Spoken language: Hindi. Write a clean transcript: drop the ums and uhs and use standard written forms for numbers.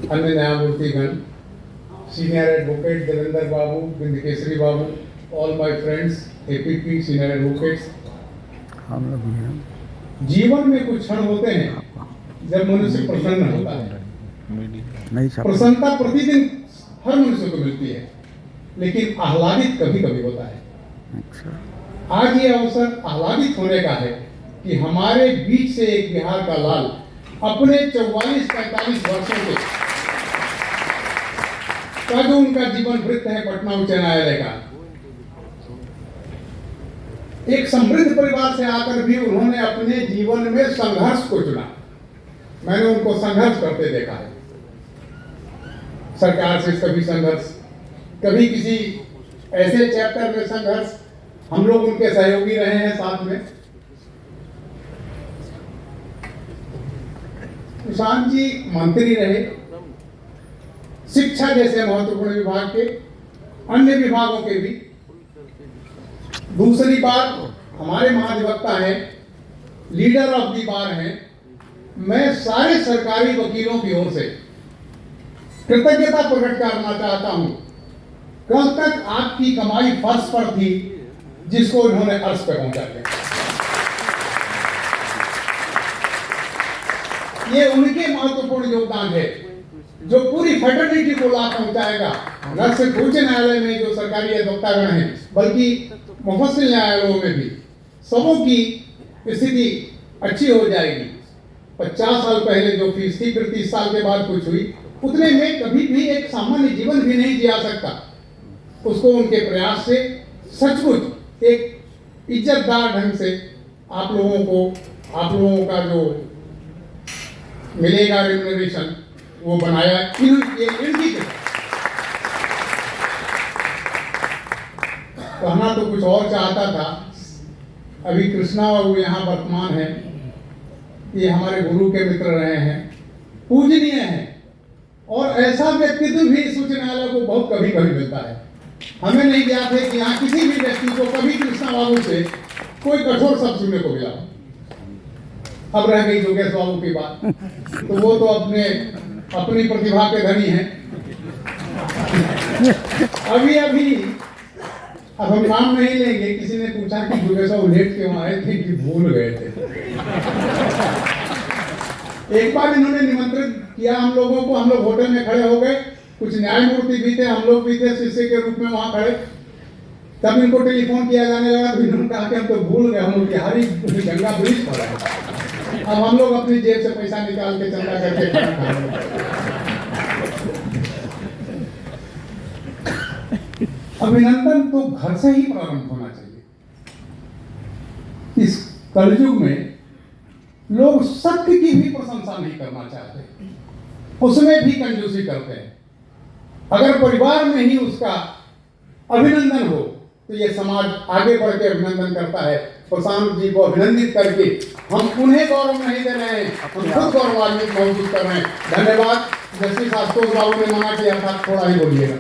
अन्य न्यायमूर्तिगण, senior advocate Devendra Babu, Bindkesari Babu, all my friends, APP senior advocates, हम लोग भी हैं। जीवन में कुछ क्षण होते हैं जब मनुष्य प्रसन्न होता है। नहीं छापा। प्रसन्नता प्रतिदिन हर मनुष्य को मिलती है, लेकिन आह्लादित कभी कभी होता है। अच्छा। आज ये अवसर आह्लादित होने का है कि हमारे बीच से एक बिहार का लाल अपने 44-45 वर्षों के का जो उनका जीवन वृत्त है पटना उच्च न्यायालय का, एक समृद्ध परिवार से आकर भी उन्होंने अपने जीवन में संघर्ष को चुना। मैंने उनको संघर्ष करते देखा है। सरकार से कभी संघर्ष, कभी किसी ऐसे चैप्टर में संघर्ष। हम लोग उनके सहयोगी रहे हैं साथ में। सुशांत जी मंत्री रहे, शिक्षा जैसे महत्वपूर्ण विभाग के, अन्य विभागों के भी। दूसरी बार हमारे महाधिवक्ता हैं, लीडर ऑफ दी बार हैं। मैं सारे सरकारी वकीलों की ओर से कृतज्ञता प्रकट करना चाहता हूं। कल तक आपकी कमाई फर्श पर थी, जिसको उन्होंने अर्श पे पहुंचा दिया। ये उनके महत्वपूर्ण योगदान है जो पूरी फेडरलिटी को लाभ पहुंचाएगा। न सिर्फ उच्च न्यायालय में जो सरकारी अधिवक्तागण हैं, बल्कि मुफस्सिल न्यायालयों में भी सबों की स्थिति अच्छी हो जाएगी। 50 साल पहले जो फीस थी, फिर 30 साल के बाद कुछ हुई, उतने में कभी भी एक सामान्य जीवन भी नहीं जिया सकता। उसको उनके प्रयास से सचमुच एक इज्जतदार ढंग से आप लोगों का जो मिलेगा रेम्युनरेशन, वो बनाया। इनकी कहना तो कुछ और चाहता था। अभी कृष्णा बाबू यहाँ वर्तमान है। ये हमारे गुरु के मित्र रहे हैं, पूजनीय हैं, और ऐसा व्यक्तित्व भी इस उच्च न्यायालय को बहुत कभी कभी मिलता है। हमें नहीं ज्ञात है कि यहाँ किसी भी व्यक्ति को कभी कृष्णा बाबू से कोई कठोर शब्द सुनने को मिला। अब रह गई जोगेश बाबू की बात, तो वो तो अपनी प्रतिभा के धनी हैं। अब हम नाम नहीं लेंगे। किसी ने पूछा कि जोगेश बाबू लेट क्यों आए थे, कि भूल गए थे। एक बार इन्होंने निमंत्रित किया हम लोगों को, हम लोग होटल में खड़े हो गए, कुछ न्यायमूर्ति भी थे, हम लोग भी थे शिष्य के रूप में वहां खड़े। तब इनको टेलीफोन किया जाने लगा, तो इन्होंने कहा कि हम तो भूल गए, हम बिहारी गंगा ब्रिज पर है। अब हम लोग अपनी जेब से पैसा निकाल के चंदा करके खाना खाएंगे। अभिनंदन तो घर से ही प्रारंभ होना चाहिए। इस कलयुग में लोग सत्य की भी प्रशंसा नहीं करना चाहते, उसमें भी कंजूसी करते हैं। अगर परिवार में ही उसका अभिनंदन हो तो यह समाज आगे बढ़ के अभिनंदन करता है। प्रशांत जी को अभिनंदित करके हम उन्हें गौरव नहीं दे रहे हैं, हम खुद गौरवान्वित महसूस कर रहे हैं। धन्यवाद। जस्टिस आशुतोष बाबू ने मना किया था, थोड़ा ही बोलिएगा।